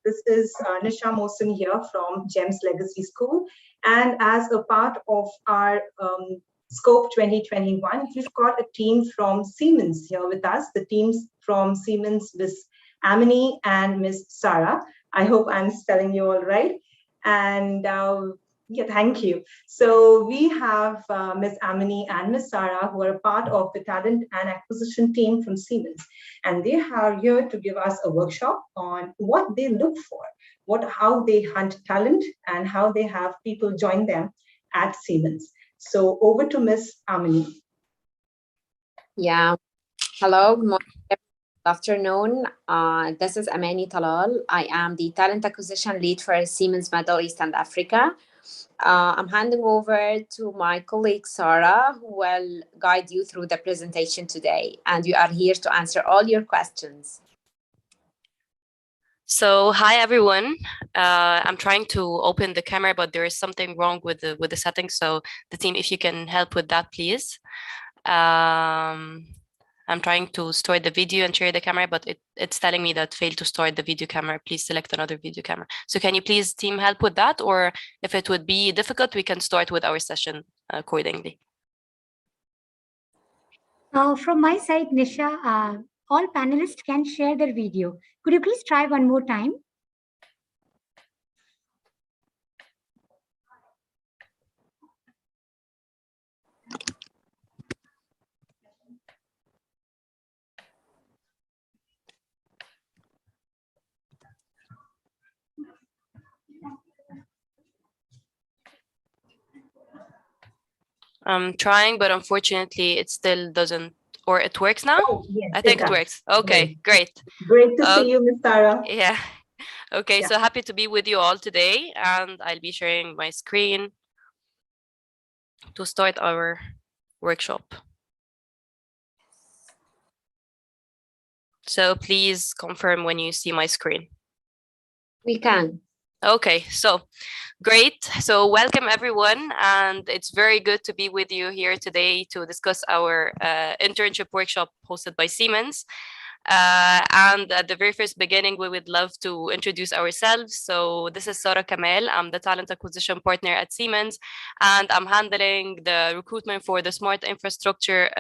This is Nisha Mosin here from GEMS Legacy School. And as a part of our Scope 2021, we've got a team from Siemens here with us, the teams from Siemens, Miss Amini and Miss Sarah. I hope I'm spelling you all right. And yeah, thank you. So we have Ms. Amini and Ms. Sarah, who are a part of the talent and acquisition team from Siemens. And they are here to give us a workshop on what they look for, how they hunt talent, and how they have people join them at Siemens. So over to Ms. Amini. Yeah, hello, good morning. Good afternoon. This is Amani Talal. I am the talent acquisition lead for Siemens Middle East and Africa. I'm handing over to my colleague Sarah, who will guide you through the presentation today, and you are here to answer all your questions. So hi everyone. I'm trying to open the camera, but there is something wrong with the settings. So the team, if you can help with that, please. I'm trying to store the video and share the camera, but it's telling me that failed to store the video camera. Please select another video camera. So can you please, team, help with that? Or if it would be difficult, we can start with our session accordingly. From my side, Nisha, all panelists can share their video. Could you please try one more time? I'm trying, but unfortunately it still doesn't, or it works now? Oh, yes, I think it works. Okay, great. Great to see you, Ms. Sarah. Yeah. Okay, Yeah. so happy to be with you all today, and I'll be sharing my screen to start our workshop. So please confirm when you see my screen. We can. Okay, so great. So welcome everyone, and it's very good to be with you here today to discuss our internship workshop hosted by Siemens. And at the very first beginning, we would love to introduce ourselves. So this is Sarah Kamal. I'm the talent acquisition partner at Siemens, and I'm handling the recruitment for the smart infrastructure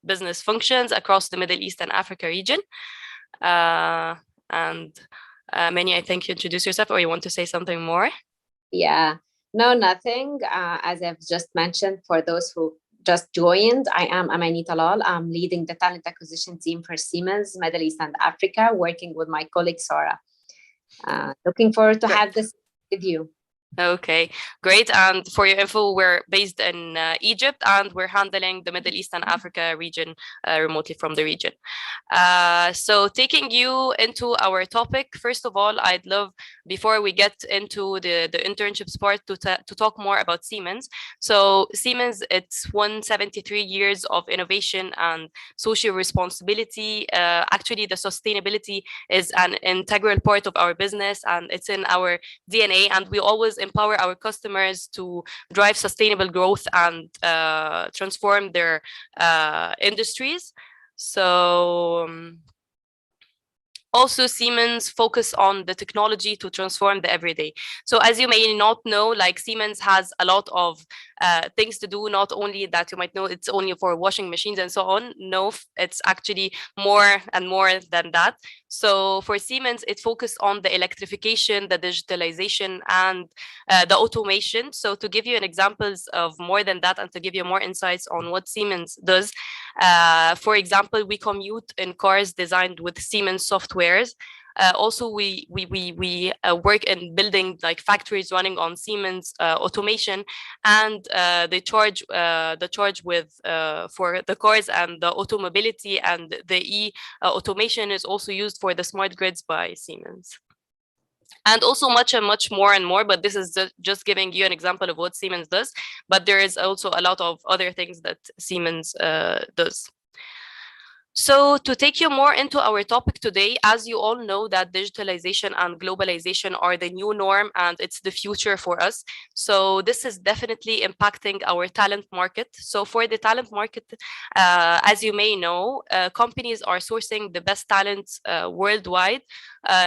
business functions across the Middle East and Africa region. Many, I think you introduce yourself, or you want to say something more? Yeah, no, nothing. As I've just mentioned, for those who just joined, I am Amani Talal. I'm leading the talent acquisition team for Siemens Middle East and Africa, working with my colleague Sarah. Looking forward to have this with you. Okay, great. And for your info, we're based in Egypt, and we're handling the Middle East and Africa region remotely from the region. So taking you into our topic, first of all, I'd love, before we get into the internships part, to talk more about Siemens. So Siemens, it's 173 years of innovation and social responsibility. Actually, the sustainability is an integral part of our business, and it's in our DNA, and we always empower our customers to drive sustainable growth and transform their industries. So also, Siemens focus on the technology to transform the everyday. So as you may not know, like Siemens has a lot of things to do, not only that you might know it's only for washing machines and so on. No, it's actually more and more than that. So for Siemens, it focused on the electrification, the digitalization, and the automation. So to give you an examples of more than that, and to give you more insights on what Siemens does, for example, we commute in cars designed with Siemens softwares. Also, we work in building like factories running on Siemens automation, and they charge with for the cars and the automobility, and the automation is also used for the smart grids by Siemens. And also much and much more and more, but this is just giving you an example of what Siemens does, but there is also a lot of other things that Siemens does. So to take you more into our topic today, as you all know that digitalization and globalization are the new norm and it's the future for us. So this is definitely impacting our talent market. So for the talent market, as you may know, companies are sourcing the best talents worldwide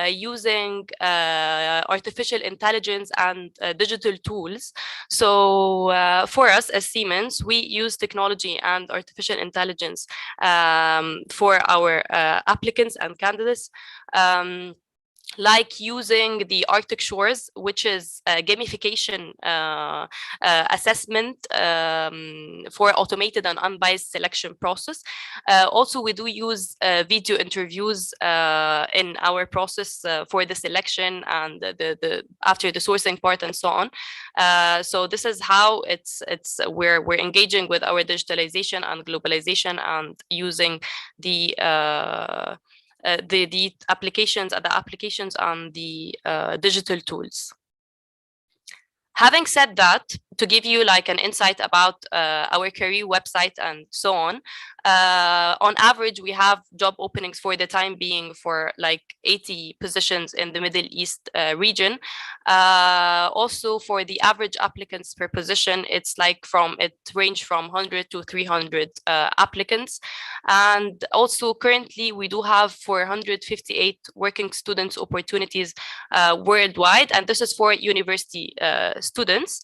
using artificial intelligence and digital tools. So for us as Siemens, we use technology and artificial intelligence for our applicants and candidates. Like using the Arctic Shores, which is a gamification assessment for automated and unbiased selection process. Also, we do use video interviews in our process for the selection and the after the sourcing part and so on. So this is how we're engaging with our digitalization and globalization and using the applications on the digital tools. Having said that, to give you like an insight about our career website and so on average, we have job openings for the time being for like 80 positions in the Middle East region. Also, for the average applicants per position, it's like it range from 100 to 300 applicants. And also currently we do have 458 working students opportunities worldwide, and this is for university students.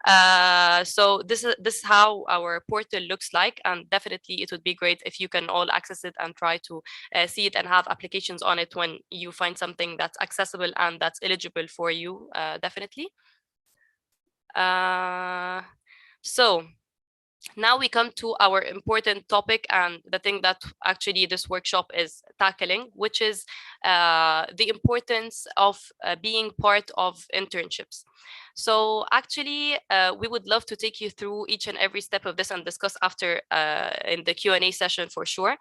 So this is how our portal looks like, and definitely it would be great if you can all access it and try to see it and have applications on it when you find something that's accessible and that's eligible for you, definitely. So now we come to our important topic and the thing that actually this workshop is tackling, which is the importance of being part of internships. So actually, we would love to take you through each and every step of this and discuss after in the Q&A session for sure.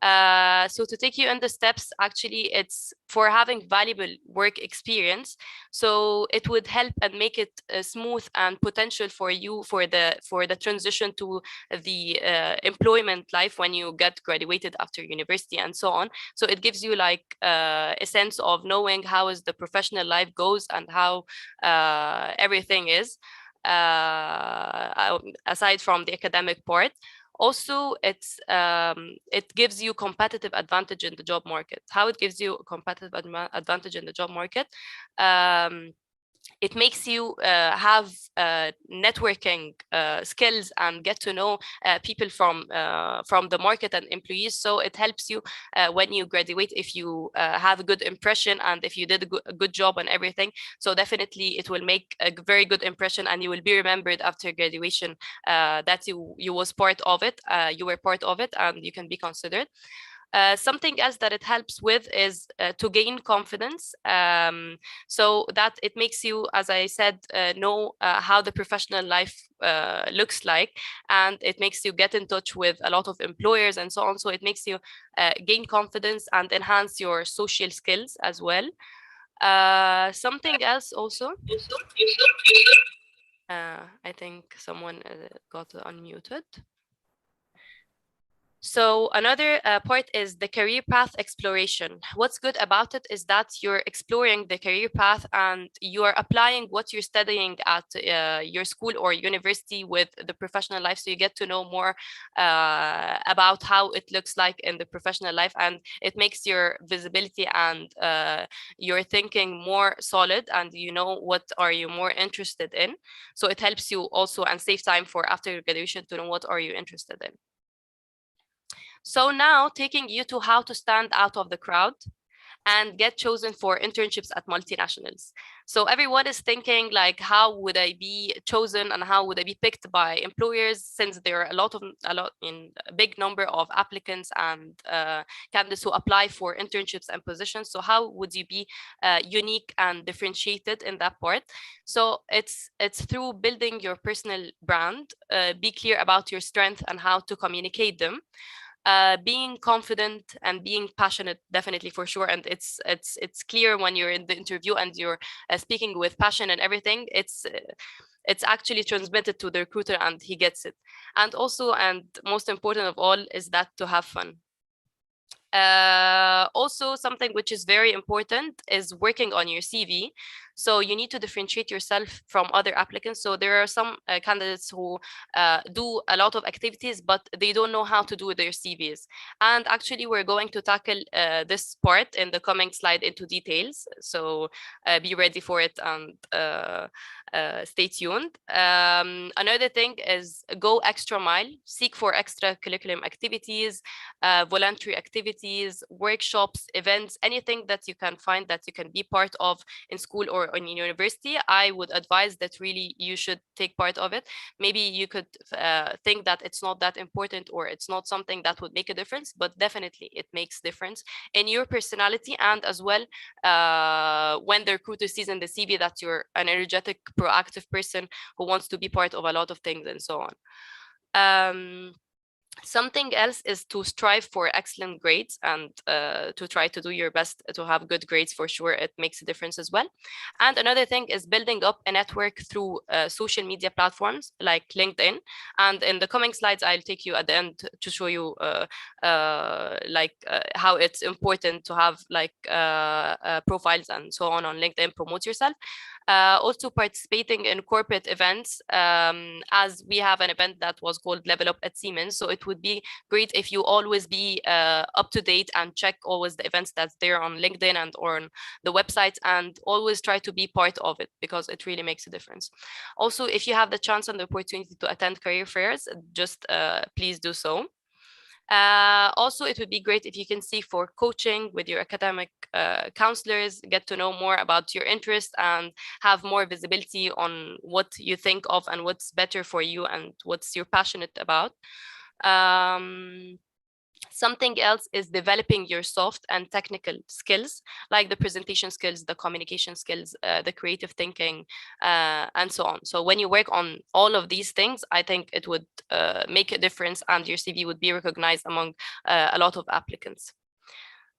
So to take you in the steps, actually, it's for having valuable work experience. So it would help and make it smooth and potential for you for the transition to the employment life when you get graduated after university and so on. So it gives you like a sense of knowing how is the professional life goes and how everything is aside from the academic part. Also, it gives you competitive advantage in the job market. How it gives you a competitive advantage in the job market? It makes you have networking skills and get to know people from the market and employees. So it helps you when you graduate if you have a good impression and if you did a good job and everything. So definitely it will make a very good impression, and you will be remembered after graduation that you was part of it, you were part of it, and you can be considered. Something else that it helps with is to gain confidence, so that it makes you, as I said, know how the professional life looks like, and it makes you get in touch with a lot of employers and so on. So it makes you gain confidence and enhance your social skills as well. Something else also, I think someone got unmuted. So another part is the career path exploration. What's good about it is that you're exploring the career path and you are applying what you're studying at your school or university with the professional life. So you get to know more about how it looks like in the professional life, and it makes your visibility and your thinking more solid, and you know what are you more interested in. So it helps you also and save time for after graduation to know what are you interested in. So now taking you to how to stand out of the crowd and get chosen for internships at multinationals. So everyone is thinking like, how would I be chosen and how would I be picked by employers, since there are a big number of applicants and candidates who apply for internships and positions. So how would you be unique and differentiated in that part? So it's through building your personal brand, be clear about your strengths and how to communicate them. Being confident and being passionate, definitely for sure, and it's clear when you're in the interview and you're speaking with passion and everything. It's actually transmitted to the recruiter and he gets it. And also, and most important of all, is that to have fun. Also, something which is very important is working on your CV. So you need to differentiate yourself from other applicants. So there are some candidates who do a lot of activities, but they don't know how to do their CVs. And actually, we're going to tackle this part in the coming slide into details. So be ready for it and stay tuned. Another thing is go extra mile, seek for extra curriculum activities, voluntary activities, workshops, events, anything that you can find that you can be part of in school or in university. I would advise that really you should take part of it. Maybe you could think that it's not that important or it's not something that would make a difference, but definitely it makes difference in your personality, and as well when the recruiter sees in the CV that you're an energetic, proactive person who wants to be part of a lot of things and so on. Something else is to strive for excellent grades and to try to do your best to have good grades. For sure, it makes a difference as well. And another thing is building up a network through social media platforms like LinkedIn. And in the coming slides, I'll take you at the end to show you how it's important to have profiles and so on LinkedIn, promote yourself. Also participating in corporate events, as we have an event that was called Level Up at Siemens. So it would be great if you always be up to date and check always the events that's there on LinkedIn and or on the websites, and always try to be part of it because it really makes a difference. Also, if you have the chance and the opportunity to attend career fairs, just please do so. Also, it would be great if you can seek for coaching with your academic counselors, get to know more about your interest and have more visibility on what you think of and what's better for you and what's you're passionate about. Something else is developing your soft and technical skills, like the presentation skills, the communication skills, the creative thinking, and so on. So when you work on all of these things, I think it would make a difference and your CV would be recognized among a lot of applicants.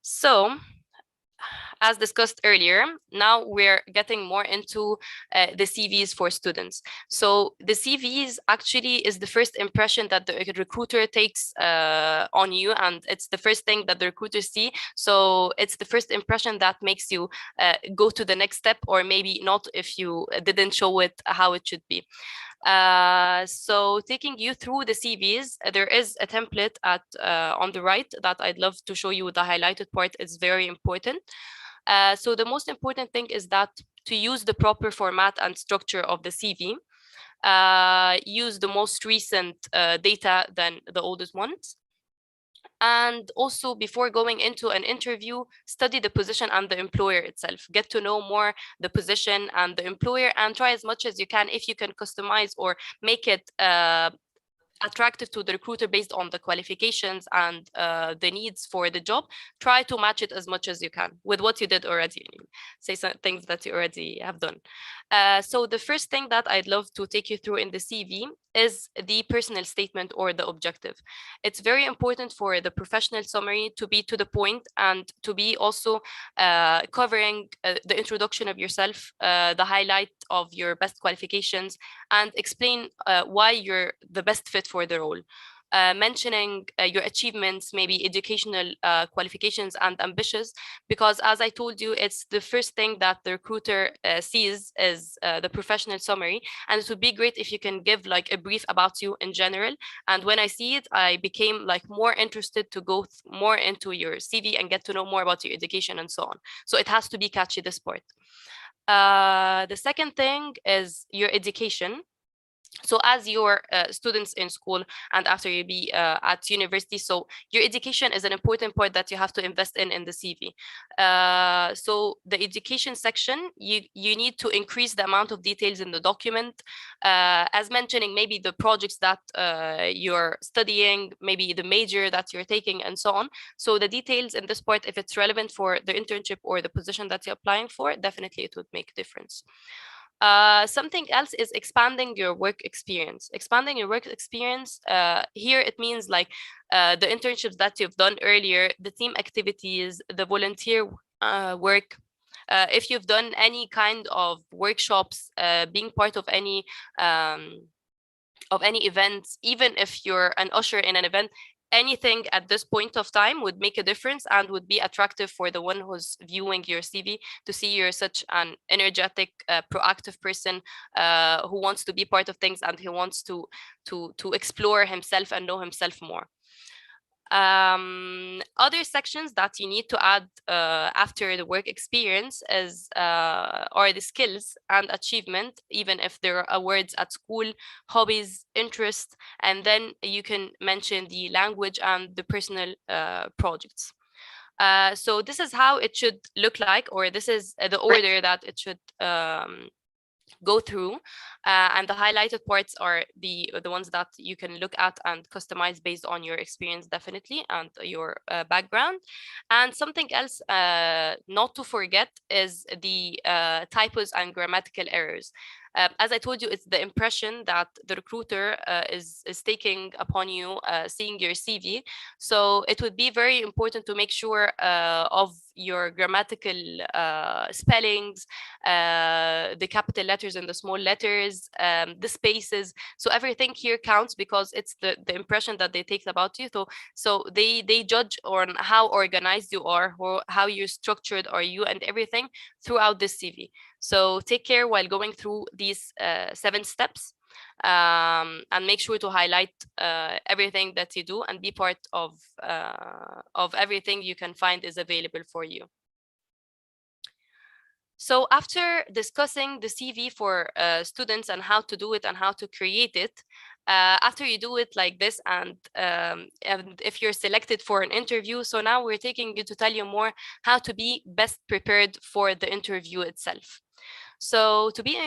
So, as discussed earlier, now we're getting more into the CVs for students. So the CVs actually is the first impression that the recruiter takes on you, and it's the first thing that the recruiters see. So it's the first impression that makes you go to the next step, or maybe not if you didn't show it how it should be. So taking you through the CVs, there is a template at on the right that I'd love to show you. The highlighted part is very important. So the most important thing is that to use the proper format and structure of the CV, use the most recent data than the oldest ones. And also, before going into an interview, study the position and the employer itself. Get to know more the position and the employer, and try as much as you can, if you can customize or make it attractive to the recruiter based on the qualifications and the needs for the job. Try to match it as much as you can with what you did already. Say some things that you already have done. So the first thing that I'd love to take you through in the CV is the personal statement or the objective. It's very important for the professional summary to be to the point and to be also covering the introduction of yourself, the highlight of your best qualifications, and explain why you're the best fit for the role. Mentioning your achievements, maybe educational qualifications and ambitions, because as I told you, it's the first thing that the recruiter sees is the professional summary. And it would be great if you can give like a brief about you in general. And when I see it, I became like more interested to go more into your CV and get to know more about your education and so on. So it has to be catchy, this part. The second thing is your education. So as your students in school and after you be at university, so your education is an important part that you have to invest in the CV. So the education section, you need to increase the amount of details in the document, as mentioning maybe the projects that you're studying, maybe the major that you're taking and so on. So the details in this part, if it's relevant for the internship or the position that you're applying for, definitely it would make a difference. Something else is expanding your work experience. Expanding your work experience, here it means like the internships that you've done earlier, the team activities, the volunteer work. If you've done any kind of workshops, being part of any events, even if you're an usher in an event, anything at this point of time would make a difference and would be attractive for the one who's viewing your CV to see you're such an energetic, proactive person who wants to be part of things and who wants to explore himself and know himself more. Other sections that you need to add after the work experience is are the skills and achievement, even if there are awards at school, hobbies, interests, and then you can mention the language and the personal projects. So this is how it should look like, or this is the order that it should go through, and the highlighted parts are the ones that you can look at and customize based on your experience, definitely, and your background. And something else not to forget is the typos and grammatical errors. As I told you, it's the impression that the recruiter is taking upon you seeing your CV. So it would be very important to make sure of your grammatical spellings, the capital letters and the small letters, the spaces. So everything here counts because it's the impression that they take about you. So they judge on how organized you are, or how you're structured are you, and everything throughout this CV. So take care while going through these 7 steps, and make sure to highlight everything that you do and be part of everything you can find is available for you. So after discussing the CV for students and how to do it and how to create it, after you do it like this, and if you're selected for an interview, so now we're taking you to tell you more how to be best prepared for the interview itself. So to be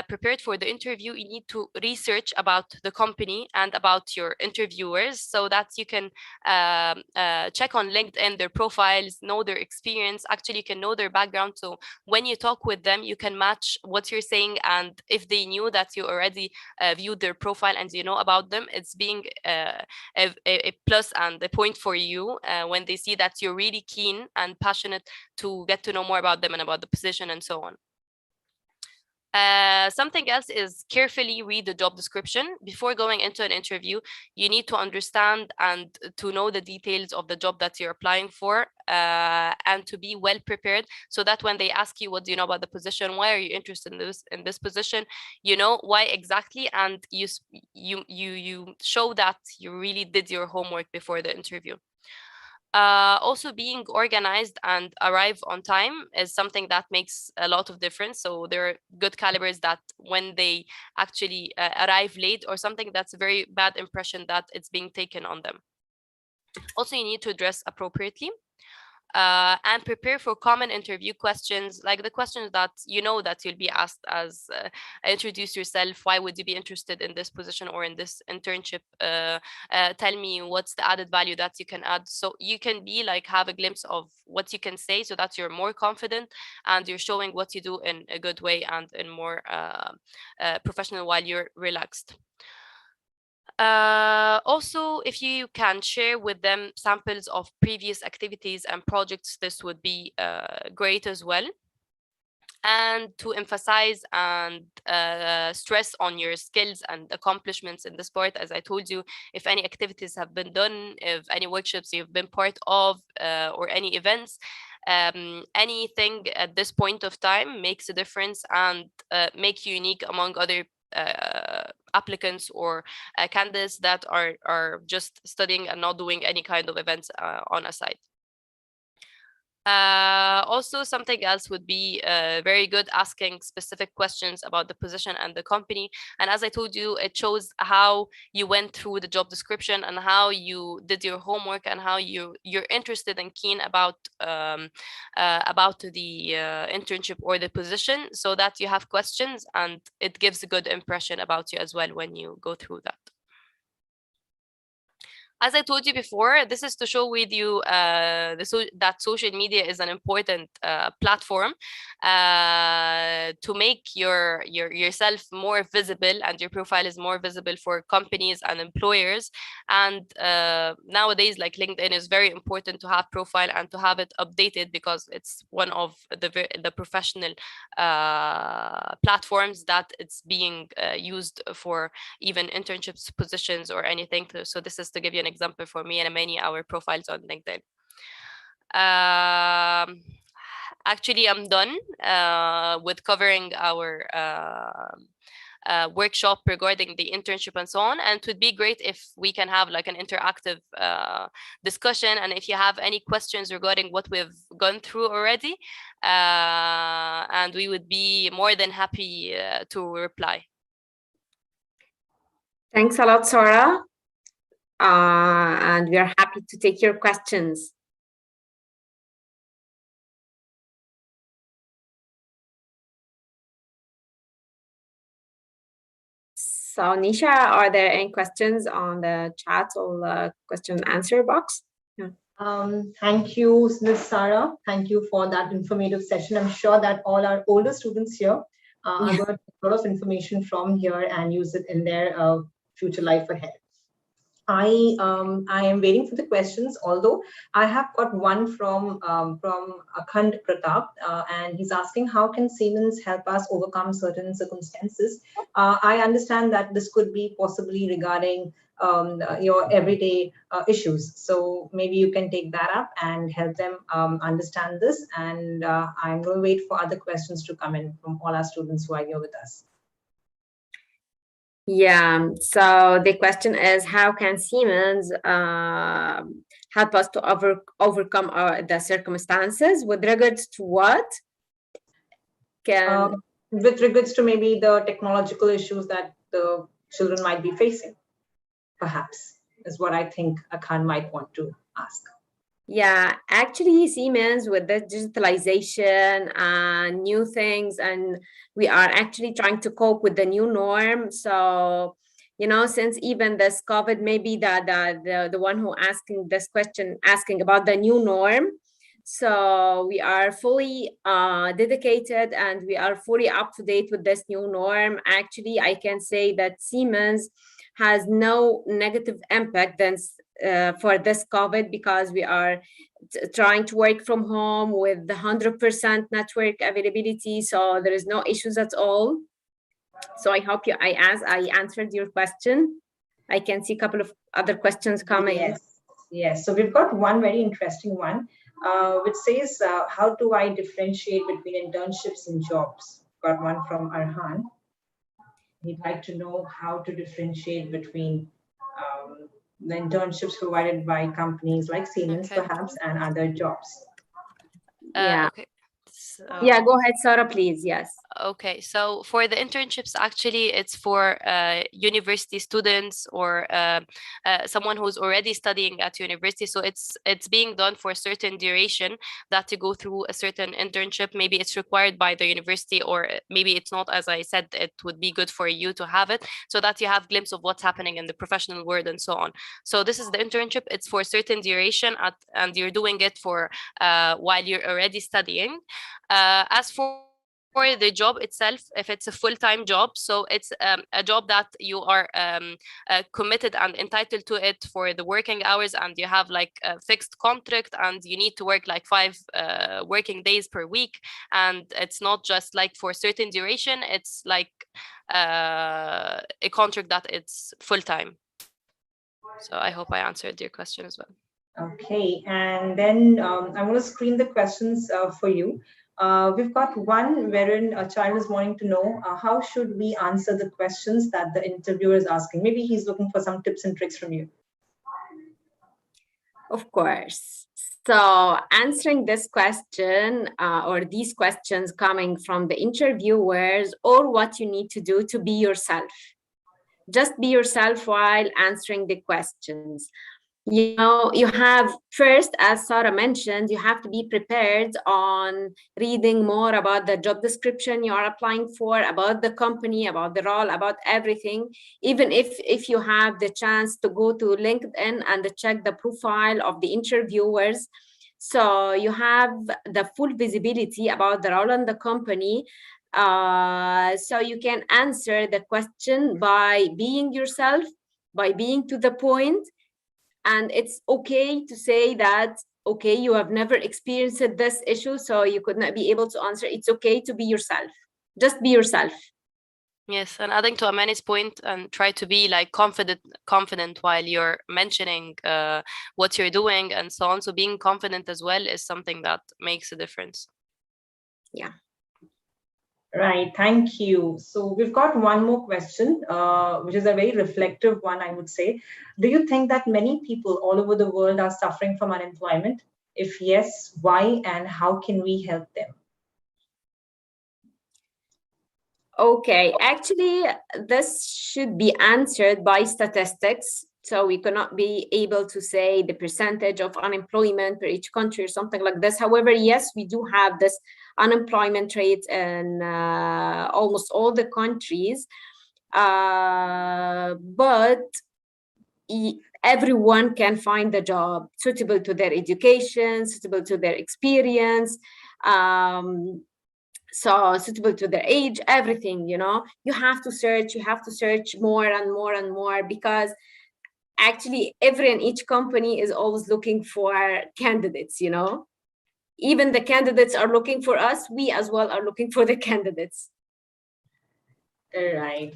prepared for the interview, you need to research about the company and about your interviewers, so that you can check on LinkedIn their profiles, know their experience. Actually, you can know their background. So when you talk with them, you can match what you're saying. And if they knew that you already viewed their profile and you know about them, it's being a plus and a point for you when they see that you're really keen and passionate to get to know more about them and about the position and so on. Something else is carefully read the job description. Before going into an interview, you need to understand and to know the details of the job that you're applying for, and to be well prepared, so that when they ask you what do you know about the position, why are you interested in this position, you know why exactly, and you show that you really did your homework before the interview. Also, being organized and arrive on time is something that makes a lot of difference. So there are good calibers that when they actually arrive late or something, that's a very bad impression that it's being taken on them. Also, you need to dress appropriately. And prepare for common interview questions, like the questions that you know that you'll be asked, as introduce yourself, why would you be interested in this position or in this internship, tell me what's the added value that you can add. So you can be like, have a glimpse of what you can say, so that you're more confident and you're showing what you do in a good way and in more professional while you're relaxed. Also, if you can share with them samples of previous activities and projects, this would be great as well. And to emphasize and stress on your skills and accomplishments in this part, as I told you, if any activities have been done, if any workshops you've been part of, or any events, anything at this point of time makes a difference and make you unique among other applicants or candidates that are just studying and not doing any kind of events on a side. Also, something else would be very good, asking specific questions about the position and the company. And as I told you, it shows how you went through the job description and how you did your homework and how you're interested and keen about the internship or the position, so that you have questions and it gives a good impression about you as well when you go through that. As I told you before, this is to show with you that social media is an important platform. to make yourself more visible, and your profile is more visible for companies and employers. And nowadays, like, LinkedIn is very important to have profile and to have it updated, because it's one of the professional platforms that it's being used for even internships positions or anything. So this is to give you an example for me and many our profiles on LinkedIn. Actually, I'm done with covering our workshop regarding the internship and so on. And it would be great if we can have like an interactive discussion. And if you have any questions regarding what we've gone through already, and we would be more than happy to reply. Thanks a lot, Sarah. And we are happy to take your questions. So, Nisha, are there any questions on the chat or question and answer box? Yeah. Thank you, Ms. Sarah. Thank you for that informative session. I'm sure that all our older students here are going to get a lot of information from here and use it in their future life ahead. I am waiting for the questions, although I have got one from Akhand Pratap, and he's asking, how can Siemens help us overcome certain circumstances? I understand that this could be possibly regarding your everyday issues. So maybe you can take that up and help them understand this. And I'm going to wait for other questions to come in from all our students who are here with us. Yeah, so the question is, how can Siemens help us to overcome the circumstances? With regards to what? With regards to maybe the technological issues that the children might be facing, perhaps, is what I think Akhand might want to ask. Yeah, actually, Siemens, with the digitalization and new things, and we are actually trying to cope with the new norm. So, you know, since even this COVID, maybe the one who asking this question, asking about the new norm. So we are fully dedicated and we are fully up to date with this new norm. Actually, I can say that Siemens has no negative impact then for this COVID, because we are trying to work from home with the 100% network availability. So there is no issues at all. So I hope I answered your question. I can see a couple of other questions coming. Yes. So we've got one very interesting one, which says, how do I differentiate between internships and jobs? Got one from Arhan. He'd like to know how to differentiate between the internships provided by companies like Siemens, perhaps, and other jobs. Yeah. Okay. So, yeah, go ahead, Sarah, please. Yes. Okay, so for the internships, actually, it's for university students or someone who's already studying at university. So it's being done for a certain duration, that to go through a certain internship. Maybe it's required by the university, or maybe it's not. As I said, it would be good for you to have it, so that you have a glimpse of what's happening in the professional world and so on. So this is the internship. It's for a certain duration, and you're doing it for while you're already studying. As for the job itself, if it's a full-time job, so it's a job that you are committed and entitled to it for the working hours, and you have like a fixed contract, and you need to work like 5 working days per week, and it's not just like for a certain duration, it's like a contract that it's full-time. So I hope I answered your question as well. Okay, and then I'm going to screen the questions for you. We've got one wherein a child is wanting to know how should we answer the questions that the interviewer is asking. Maybe he's looking for some tips and tricks from you. Of course. So answering this question or these questions coming from the interviewers, or what you need to do to be yourself. Just be yourself while answering the questions. You know, you have first, as Sarah mentioned, you have to be prepared on reading more about the job description you are applying for, about the company, about the role, about everything. Even if you have the chance to go to LinkedIn and check the profile of the interviewers, so you have the full visibility about the role in the company. So you can answer the question by being yourself, by being to the point, and it's okay to say that, okay, you have never experienced this issue, so you could not be able to answer. It's okay to be yourself. Just be yourself. Yes, and adding to Amani's point, and try to be like confident while you're mentioning what you're doing and so on. So being confident as well is something that makes a difference. Yeah. Right, thank you. So we've got one more question, which is a very reflective one, I would say. Do you think that many people all over the world are suffering from unemployment? If yes, why and how can we help them? Okay, actually, this should be answered by statistics. So we cannot be able to say the percentage of unemployment per each country or something like this. However, yes, we do have this unemployment rate in almost all the countries. But everyone can find a job suitable to their education, suitable to their experience. So suitable to their age, everything, you know. You have to search more and more and more, because actually every and each company is always looking for candidates, you know. Even the candidates are looking for us, we as well are looking for the candidates. Right.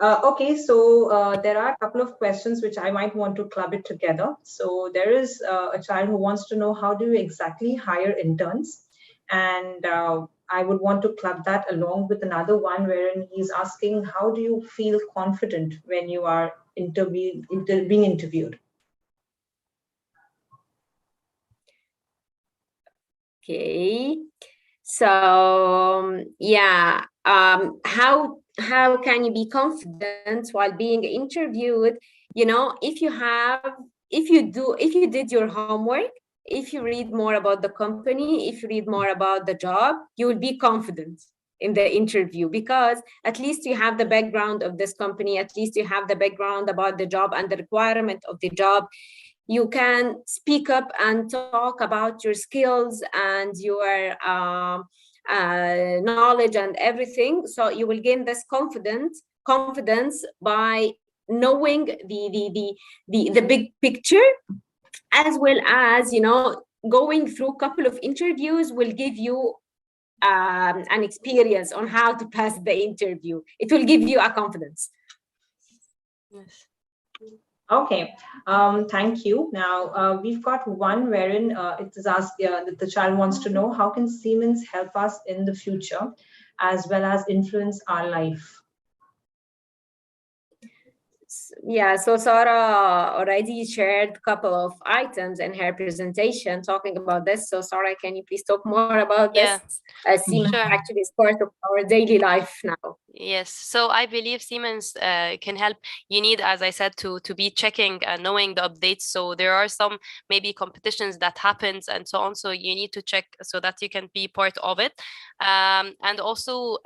Okay, so there are a couple of questions which I might want to club it together. So there is a child who wants to know, how do you exactly hire interns? And I would want to club that along with another one wherein he's asking, how do you feel confident when you are being interviewed? Okay, so yeah, how can you be confident while being interviewed? You know, if you did your homework, if you read more about the company, if you read more about the job, you will be confident in the interview, because at least you have the background of this company, at least you have the background about the job and the requirement of the job. You can speak up and talk about your skills and your knowledge and everything. So you will gain this confidence by knowing the big picture, as well as, you know, going through a couple of interviews will give you an experience on how to pass the interview. It will give you a confidence. Yes. Okay, thank you. Now, we've got one wherein it is asked that the child wants to know, how can Siemens help us in the future as well as influence our life? Yeah, so Sarah already shared a couple of items in her presentation talking about this. So Sarah, can you please talk more about this? Siemens Sure. actually is part of our daily life now. Yes, so I believe Siemens can help. You need, as I said, to be checking and knowing the updates. So there are some maybe competitions that happens and so on. So you need to check so that you can be part of it. And also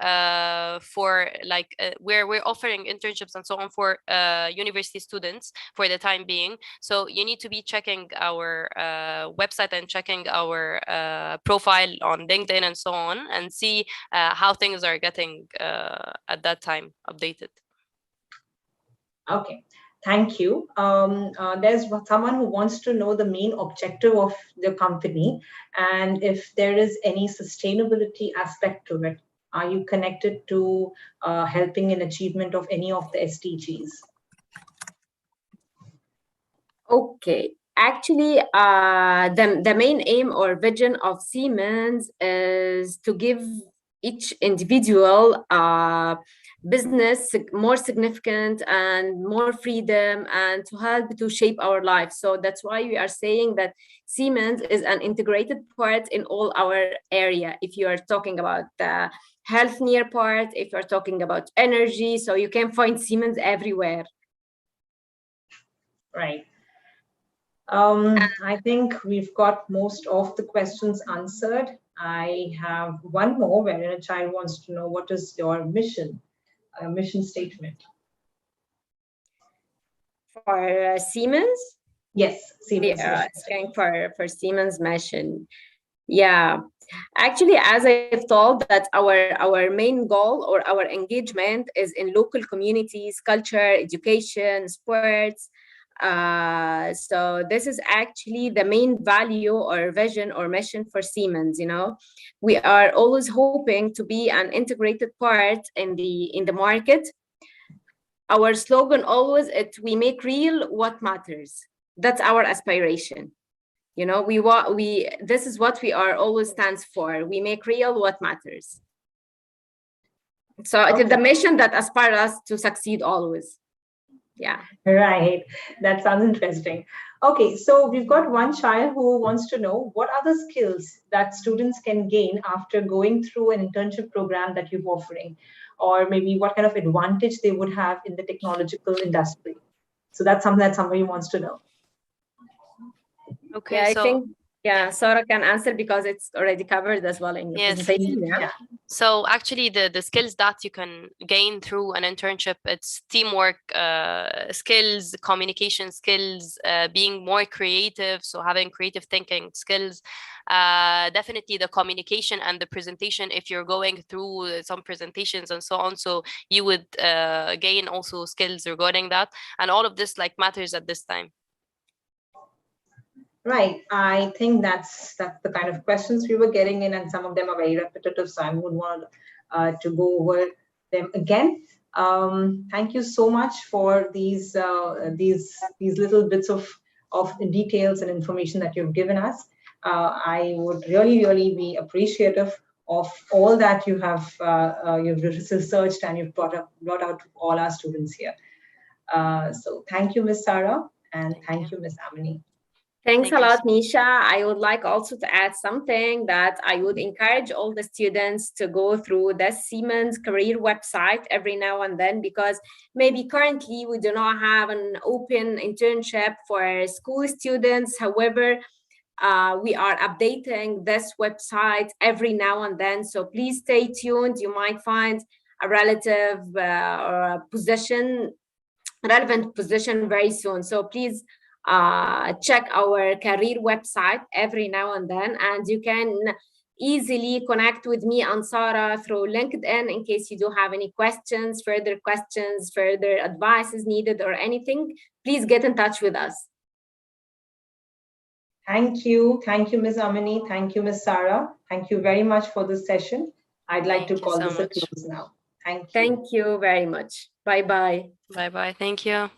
for like we're offering internships and so on for university students for the time being. So you need to be checking our website and checking our profile on LinkedIn and so on, and see how things are getting at that time updated. Okay, thank you. There's someone who wants to know the main objective of the company and if there is any sustainability aspect to it. Are you connected to helping in achievement of any of the SDGs? Okay, actually, the main aim or vision of Siemens is to give each individual business more significant and more freedom, and to help to shape our lives. So that's why we are saying that Siemens is an integrated part in all our area. If you are talking about the health near part, if you're talking about energy, so you can find Siemens everywhere. Right. I think we've got most of the questions answered. I have one more wherein a child wants to know, what is your mission statement? For Siemens? Yes, Siemens Yeah, mission. asking for Siemens mission. Yeah, actually, as I've told, that our main goal or our engagement is in local communities, culture, education, sports. So this is actually the main value or vision or mission for Siemens. You know, we are always hoping to be an integrated part in the market. Our slogan always it we make real what matters. That's our aspiration. You know, we this is what we are always stands for. We make real what matters. So it is the mission that aspires us to succeed always. Yeah. Right. That sounds interesting. Okay, so we've got one child who wants to know what are the skills that students can gain after going through an internship program that you're offering, or maybe what kind of advantage they would have in the technological industry. So that's something that somebody wants to know. Okay, yeah, I so think Sarah can answer because it's already covered as well in your presentation. Yeah. So actually, the skills that you can gain through an internship, it's teamwork skills, communication skills, being more creative, so having creative thinking skills. Definitely the communication and the presentation, if you're going through some presentations and so on, so you would gain also skills regarding that, and all of this like matters at this time. Right. I think that's the kind of questions we were getting in, and some of them are very repetitive, so I would want to go over them again. Thank you so much for these little bits of details and information that you've given us. I would really be appreciative of all that you have you've researched and you've brought out to all our students here. So thank you, Ms. Sarah, and thank you, Ms. Amini. Thanks a lot, Nisha. I would like also to add something that I would encourage all the students to go through the Siemens career website every now and then, because maybe currently we do not have an open internship for school students. However, we are updating this website every now and then. So please stay tuned. You might find a relative or a relevant position very soon. So please check our career website every now and then, and you can easily connect with me and Sarah through LinkedIn in case you do have any questions, further advices needed or anything. Please get in touch with us. Thank you, Ms. Amini. Thank you, Ms. Sarah. Thank you very much for this session. I'd like to call this a close now. Thank you. Thank you very much. Bye-bye. Bye-bye. Thank you.